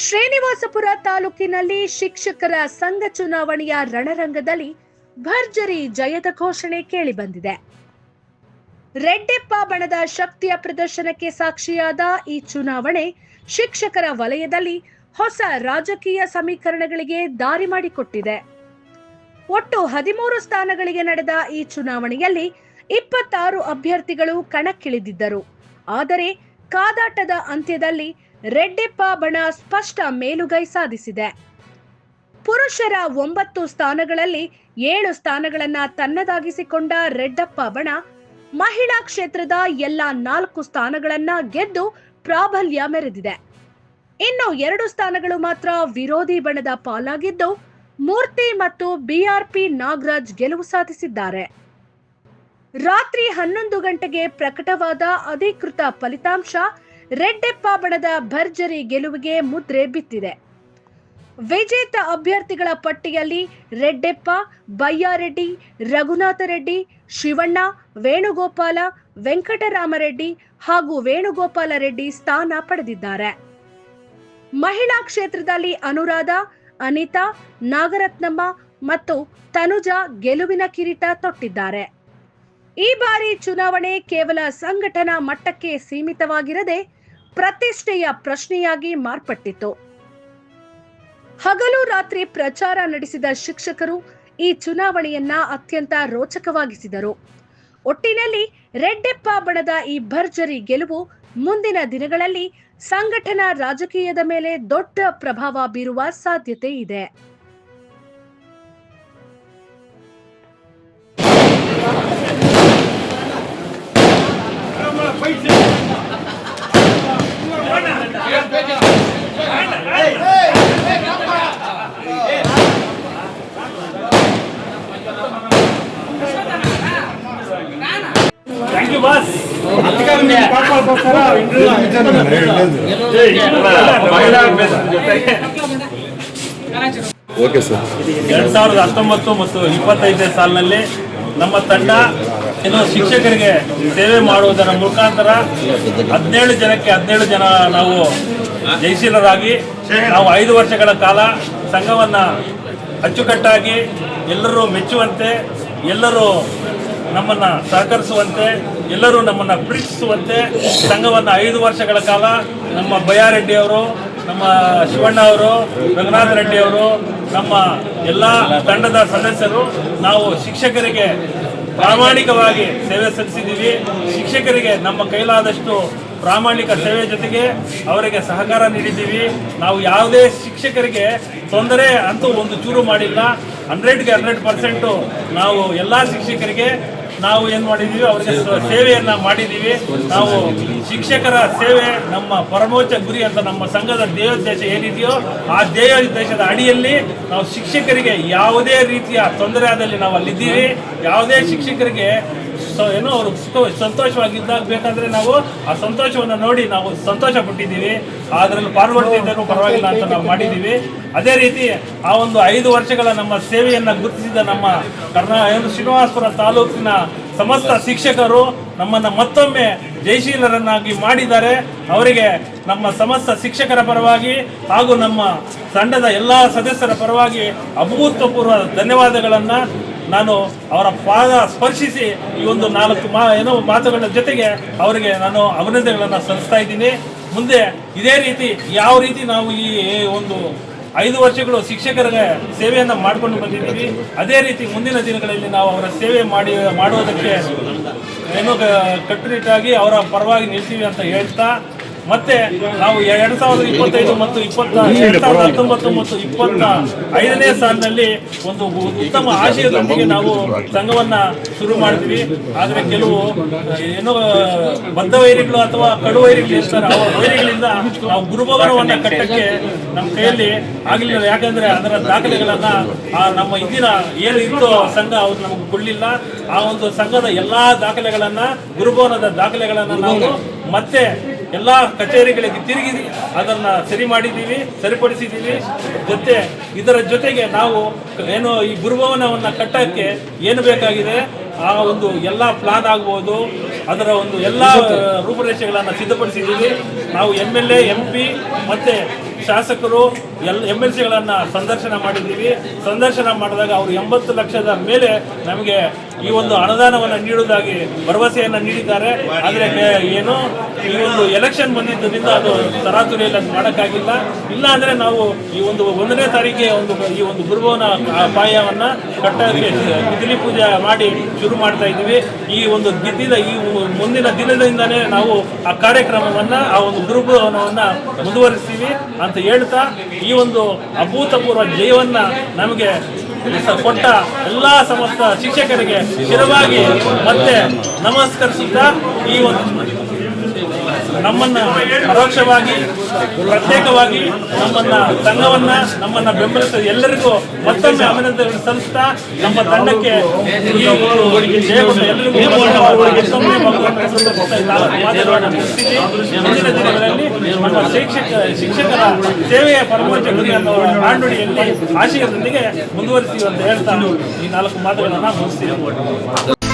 ಶ್ರೀನಿವಾಸಪುರ ತಾಲೂಕಿನಲ್ಲಿ ಶಿಕ್ಷಕರ ಸಂಘ ಚುನಾವಣೆಯ ರಣರಂಗದಲ್ಲಿ ಭರ್ಜರಿ ಜಯದ ಘೋಷಣೆ ಕೇಳಿಬಂದಿದೆ. ರೆಡ್ಡೆಪ್ಪ ಬಣದ ಶಕ್ತಿಯ ಪ್ರದರ್ಶನಕ್ಕೆ ಸಾಕ್ಷಿಯಾದ ಈ ಚುನಾವಣೆ ಶಿಕ್ಷಕರ ವಲಯದಲ್ಲಿ ಹೊಸ ರಾಜಕೀಯ ಸಮೀಕರಣಗಳಿಗೆ ದಾರಿ ಮಾಡಿಕೊಟ್ಟಿದೆ. ಒಟ್ಟು 13 ಸ್ಥಾನಗಳಿಗೆ ನಡೆದ ಈ ಚುನಾವಣೆಯಲ್ಲಿ 26 ಅಭ್ಯರ್ಥಿಗಳು ಕಣಕ್ಕಿಳಿದಿದ್ದರು. ಆದರೆ ಕಾದಾಟದ ಅಂತ್ಯದಲ್ಲಿ ರೆಡ್ಡೆಪ್ಪ ಬಣ ಸ್ಪಷ್ಟ ಮೇಲುಗೈ ಸಾಧಿಸಿದೆ. ಪುರುಷರ 9 ಸ್ಥಾನಗಳಲ್ಲಿ 7 ಸ್ಥಾನಗಳನ್ನ ತನ್ನದಾಗಿಸಿಕೊಂಡ ರೆಡ್ಡೆಪ್ಪ ಬಣ ಮಹಿಳಾ ಕ್ಷೇತ್ರದ ಎಲ್ಲ 4 ಸ್ಥಾನಗಳನ್ನ ಗೆದ್ದು ಪ್ರಾಬಲ್ಯ ಮೆರೆದಿದೆ. ಇನ್ನು 2 ಸ್ಥಾನಗಳು ಮಾತ್ರ ವಿರೋಧಿ ಬಣದ ಪಾಲಾಗಿದ್ದು ಮೂರ್ತಿ ಮತ್ತು ಬಿಆರ್ಪಿ ನಾಗರಾಜ್ ಗೆಲುವು ಸಾಧಿಸಿದ್ದಾರೆ. ರಾತ್ರಿ 11 ಗಂಟೆಗೆ ಪ್ರಕಟವಾದ ಅಧಿಕೃತ ಫಲಿತಾಂಶ ರೆಡ್ಡೆಪ್ಪ ಬಣದ ಭರ್ಜರಿ ಗೆಲುವಿಗೆ ಮುದ್ರೆ ಬಿತ್ತಿದೆ. ವಿಜೇತ ಅಭ್ಯರ್ಥಿಗಳ ಪಟ್ಟಿಯಲ್ಲಿ ರೆಡ್ಡೆಪ್ಪ, ಬಯ್ಯಾರೆಡ್ಡಿ, ರಘುನಾಥ ರೆಡ್ಡಿ, ಶಿವಣ್ಣ, ವೇಣುಗೋಪಾಲ, ವೆಂಕಟರಾಮರೆಡ್ಡಿ ಹಾಗೂ ವೇಣುಗೋಪಾಲ ರೆಡ್ಡಿ ಸ್ಥಾನ ಪಡೆದಿದ್ದಾರೆ. ಮಹಿಳಾ ಕ್ಷೇತ್ರದಲ್ಲಿ ಅನುರಾಧ, ಅನಿತಾ, ನಾಗರತ್ನಮ್ಮ ಮತ್ತು ತನುಜಾ ಗೆಲುವಿನ ಕಿರೀಟ ತೊಟ್ಟಿದ್ದಾರೆ. ಈ ಬಾರಿ ಚುನಾವಣೆ ಕೇವಲ ಸಂಘಟನಾ ಮಟ್ಟಕ್ಕೆ ಸೀಮಿತವಾಗಿರದೆ ಪ್ರತಿಷ್ಠೆಯ ಪ್ರಶ್ನೆಯಾಗಿ ಮಾರ್ಪಟ್ಟಿತು. ಹಗಲು ರಾತ್ರಿ ಪ್ರಚಾರ ನಡೆಸಿದ ಶಿಕ್ಷಕರು ಈ ಚುನಾವಣೆಯನ್ನ ಅತ್ಯಂತ ರೋಚಕವಾಗಿಸಿದರು. ಒಟ್ಟಿನಲ್ಲಿ ರೆಡ್ಡೆಪ್ಪ ಬಣದ ಈ ಭರ್ಜರಿ ಗೆಲುವು ಮುಂದಿನ ದಿನಗಳಲ್ಲಿ ಸಂಘಟನಾ ರಾಜಕೀಯದ ಮೇಲೆ ದೊಡ್ಡ ಪ್ರಭಾವ ಬೀರುವ ಸಾಧ್ಯತೆ ಇದೆ. Thank you, boss. Okay sir. 2019 ಮತ್ತು 25ನೇ ಸಾಲಿನಲ್ಲಿ ನಮ್ಮ ತಂಡ ಶಿಕ್ಷಕರಿಗೆ ಸೇವೆ ಮಾಡುವುದರ ಮುಖಾಂತರ 17 ಜನ ನಾವು ಜಯಶೀಲರಾಗಿ ನಾವು 5 ವರ್ಷಗಳ ಕಾಲ ಸಂಘವನ್ನು ಅಚ್ಚುಕಟ್ಟಾಗಿ ಎಲ್ಲರೂ ಮೆಚ್ಚುವಂತೆ, ಎಲ್ಲರೂ ನಮ್ಮನ್ನು ಸಹಕರಿಸುವಂತೆ, ಎಲ್ಲರೂ ನಮ್ಮನ್ನು ಪ್ರೀತಿಸುವಂತೆ ಸಂಘವನ್ನು 5 ವರ್ಷಗಳ ಕಾಲ ನಮ್ಮ ಬಯ್ಯಾರೆಡ್ಡಿ ಅವರು, ನಮ್ಮ ಶಿವಣ್ಣ ಅವರು, ರಘುನಾಥ ರೆಡ್ಡಿ ಅವರು, ನಮ್ಮ ಎಲ್ಲ ತಂಡದ ಸದಸ್ಯರು ನಾವು ಶಿಕ್ಷಕರಿಗೆ ಪ್ರಾಮಾಣಿಕವಾಗಿ ಸೇವೆ ಸಲ್ಲಿಸಿದ್ದೀವಿ. ಶಿಕ್ಷಕರಿಗೆ ನಮ್ಮ ಕೈಲಾದಷ್ಟು ಪ್ರಾಮಾಣಿಕ ಸೇವೆ ಜೊತೆಗೆ ಅವರಿಗೆ ಸಹಕಾರ ನೀಡಿದ್ದೀವಿ. ನಾವು ಯಾವುದೇ ಶಿಕ್ಷಕರಿಗೆ ತೊಂದರೆ ಅಂತೂ ಒಂದು ಚೂರು ಮಾಡಿಲ್ಲ. 100ಗೆ 100% ನಾವು ಎಲ್ಲ ಶಿಕ್ಷಕರಿಗೆ ನಾವು ಏನು ಮಾಡಿದ್ದೀವಿ, ಅವರಿಗೆ ಸೇವೆಯನ್ನು ಮಾಡಿದ್ದೀವಿ. ನಾವು ಶಿಕ್ಷಕರ ಸೇವೆ ನಮ್ಮ ಪರಮೋಚ್ಚ ಗುರಿ ಅಂತ ನಮ್ಮ ಸಂಘದ ಧ್ಯೇಯೋದ್ದೇಶ ಏನಿದೆಯೋ ಆ ಧ್ಯೇಯೋದ್ದೇಶದ ಅಡಿಯಲ್ಲಿ ನಾವು ಶಿಕ್ಷಕರಿಗೆ ಯಾವುದೇ ರೀತಿಯ ತೊಂದರೆ ಆದಲ್ಲಿ ನಾವು ಅಲ್ಲಿದ್ದೀವಿ. ಯಾವುದೇ ಶಿಕ್ಷಕರಿಗೆ ಏನೋ ಅವರು ಸಂತೋಷವಾಗಿದ್ದಾಗ ಬೇಕಾದರೆ ನಾವು ಆ ಸಂತೋಷವನ್ನು ನೋಡಿ ನಾವು ಸಂತೋಷ ಪಟ್ಟಿದ್ದೀವಿ. ಅದರಲ್ಲಿ ಪಾಲ್ಗೊಳ್ತಿದ್ದರೂ ಪರವಾಗಿಲ್ಲ ಅಂತ ನಾವು ಮಾಡಿದ್ದೀವಿ. ಅದೇ ರೀತಿ ಆ ಒಂದು 5 ವರ್ಷಗಳ ನಮ್ಮ ಸೇವೆಯನ್ನು ಗುರುತಿಸಿದ ನಮ್ಮ ಶ್ರೀನಿವಾಸಪುರ ತಾಲೂಕಿನ ಸಮಸ್ತ ಶಿಕ್ಷಕರು ನಮ್ಮನ್ನು ಮತ್ತೊಮ್ಮೆ ಜಯಶೀಲರನ್ನಾಗಿ ಮಾಡಿದ್ದಾರೆ. ಅವರಿಗೆ ನಮ್ಮ ಸಮಸ್ತ ಶಿಕ್ಷಕರ ಪರವಾಗಿ ಹಾಗೂ ನಮ್ಮ ತಂಡದ ಎಲ್ಲ ಸದಸ್ಯರ ಪರವಾಗಿ ಅಭೂತಪೂರ್ವ ಧನ್ಯವಾದಗಳನ್ನು ನಾನು ಅವರ ಪಾದ ಸ್ಪರ್ಶಿಸಿ ಈ ಒಂದು 4 ಮಾತುಗಳ ಜೊತೆಗೆ ಅವರಿಗೆ ನಾನು ಅಭಿನಂದನೆಗಳನ್ನು ಸಲ್ಲಿಸ್ತಾ ಇದ್ದೀನಿ. ಮುಂದೆ ಇದೇ ರೀತಿ ಯಾವ ರೀತಿ ನಾವು ಈ ಒಂದು 5 ವರ್ಷಗಳು ಶಿಕ್ಷಕರಿಗೆ ಸೇವೆಯನ್ನು ಮಾಡಿಕೊಂಡು ಬಂದಿದ್ದೀವಿ, ಅದೇ ರೀತಿ ಮುಂದಿನ ದಿನಗಳಲ್ಲಿ ನಾವು ಅವರ ಸೇವೆ ಮಾಡುವುದಕ್ಕೆ ಕಟ್ಟುನಿಟ್ಟಾಗಿ ಅವರ ಪರವಾಗಿ ನಿಲ್ತೀವಿ ಅಂತ ಹೇಳ್ತಾ, ಮತ್ತೆ ನಾವು 2025 ಮತ್ತು 2019 ಮತ್ತು 25ನೇ ಸಾಲಿನಲ್ಲಿ ಒಂದು ಉತ್ತಮ ಆಶಯದೊಂದಿಗೆ ನಾವು ಸಂಘವನ್ನು ಶುರು ಮಾಡ್ತೀವಿ. ಆದರೆ ಕೆಲವು ಬದ್ಧ ವೈರಿಗಳು ಅಥವಾ ಕಡು ವೈರಿಗಳು ಇರ್ತಾರೆ, ಅವರ ವೈರಿಗಳಿಂದ ನಾವು ಗುರುಭವನವನ್ನು ಕಟ್ಟಕ್ಕೆ ನಮ್ಮ ಕೈಯಲ್ಲಿ ಆಗಲಿಲ್ಲ. ಯಾಕಂದರೆ ಅದರ ದಾಖಲೆಗಳನ್ನು ನಮ್ಮ ಇಂದಿನ ಏನು ಇತ್ತು ಸಂಘ ಅವ್ರು ನಮಗೆ ಕೊಡಲಿಲ್ಲ. ಆ ಒಂದು ಸಂಘದ ಎಲ್ಲ ದಾಖಲೆಗಳನ್ನು, ಗುರುಭವನದ ದಾಖಲೆಗಳನ್ನು ನಾವು ಮತ್ತೆ ಎಲ್ಲ ಕಚೇರಿಗಳಿಗೆ ತಿರುಗಿ ಅದನ್ನು ಸರಿ ಮಾಡಿದ್ದೀವಿ, ಸರಿಪಡಿಸಿದ್ದೀವಿ. ಇದರ ಜೊತೆಗೆ ನಾವು ಈ ಗುರುಭವನವನ್ನು ಕಟ್ಟಕ್ಕೆ ಏನು ಬೇಕಾಗಿದೆ ಆ ಒಂದು ಎಲ್ಲ ಪ್ಲಾನ್ ಆಗ್ಬೋದು, ಅದರ ಒಂದು ಎಲ್ಲ ರೂಪುರೇಷೆಗಳನ್ನು ಸಿದ್ಧಪಡಿಸಿದ್ದೀವಿ. ನಾವು MLA, MP ಮತ್ತು ಶಾಸಕರು MLCಗಳನ್ನು ಸಂದರ್ಶನ ಮಾಡಿದ್ದೀವಿ. ಸಂದರ್ಶನ ಮಾಡಿದಾಗ ಅವರು 80 ಲಕ್ಷದ ಮೇಲೆ ನಮಗೆ ಈ ಒಂದು ಅನುದಾನವನ್ನು ನೀಡುವುದಾಗಿ ಭರವಸೆಯನ್ನು ನೀಡಿದ್ದಾರೆ. ಆದರೆ ಏನು ಈ ಒಂದು ಎಲೆಕ್ಷನ್ ಬಂದಿದ್ದರಿಂದ ಅದು ತರಾತುರಿಯಲ್ಲಿ ಅದು ಮಾಡೋಕ್ಕಾಗಿಲ್ಲ. ಇಲ್ಲ ಅಂದರೆ ನಾವು ಈ ಒಂದು 1ನೇ ತಾರೀಕಿಗೆ ಈ ಒಂದು ಗುರುಭವನ ಪಾಯವನ್ನು ಕಟ್ಟೋಕ್ಕೆ ಗುದ್ದಲಿ ಪೂಜೆ ಮಾಡಿ ಶುರು ಮಾಡ್ತಾ ಇದ್ದೀವಿ. ಈ ಒಂದು ಮುಂದಿನ ದಿನದಿಂದನೇ ನಾವು ಆ ಕಾರ್ಯಕ್ರಮವನ್ನು ಆ ಒಂದು ಗುರುಭವನವನ್ನು ಮುಂದುವರಿಸ್ತೀವಿ ಅಂತ ಹೇಳ್ತಾ ಈ ಒಂದು ಅಭೂತಪೂರ್ವ ಜಯವನ್ನು ನಮಗೆ ಕೊಟ್ಟ ಎಲ್ಲ ಸಮಸ್ತ ಶಿಕ್ಷಕರಿಗೆ ಶಿರವಾಗಿ ಮತ್ತೆ ನಮಸ್ಕರಿಸುತ್ತಾ ಈ ಒಂದು ನಮ್ಮನ್ನು ಪರೋಕ್ಷವಾಗಿ ಪ್ರತ್ಯೇಕವಾಗಿ ನಮ್ಮನ್ನ ಸಂಘವನ್ನ ನಮ್ಮನ್ನ ಬೆಂಬಲಿಸಿದ ಎಲ್ಲರಿಗೂ ಮತ್ತೊಮ್ಮೆ ಅಭಿನಂದನೆ ಸಲ್ಲಿಸ್ತಾ ನಮ್ಮ ತಂಡಕ್ಕೆ ಈ ಜಯಗೊಂಡ ಎಲ್ಲರಿಗೂ ಮತ್ತೊಮ್ಮೆ ಮುಂದಿನ ದಿನಗಳಲ್ಲಿ ನಮ್ಮ ಶಿಕ್ಷಕರ ಸೇವೆಯ ಪರಮೋಚ್ಚ ಗುರಿ ಅನ್ನೋ ನಾಣ್ಣುಡಿಯಲ್ಲಿ ಆಶಯದೊಂದಿಗೆ ಮುಂದುವರಿಸ್ತೀವಿ ಅಂತ ಹೇಳ್ತಾ ಈ 4 ಮಾತುಗಳನ್ನು ಮುಗಿಸ್ತೀವಿ.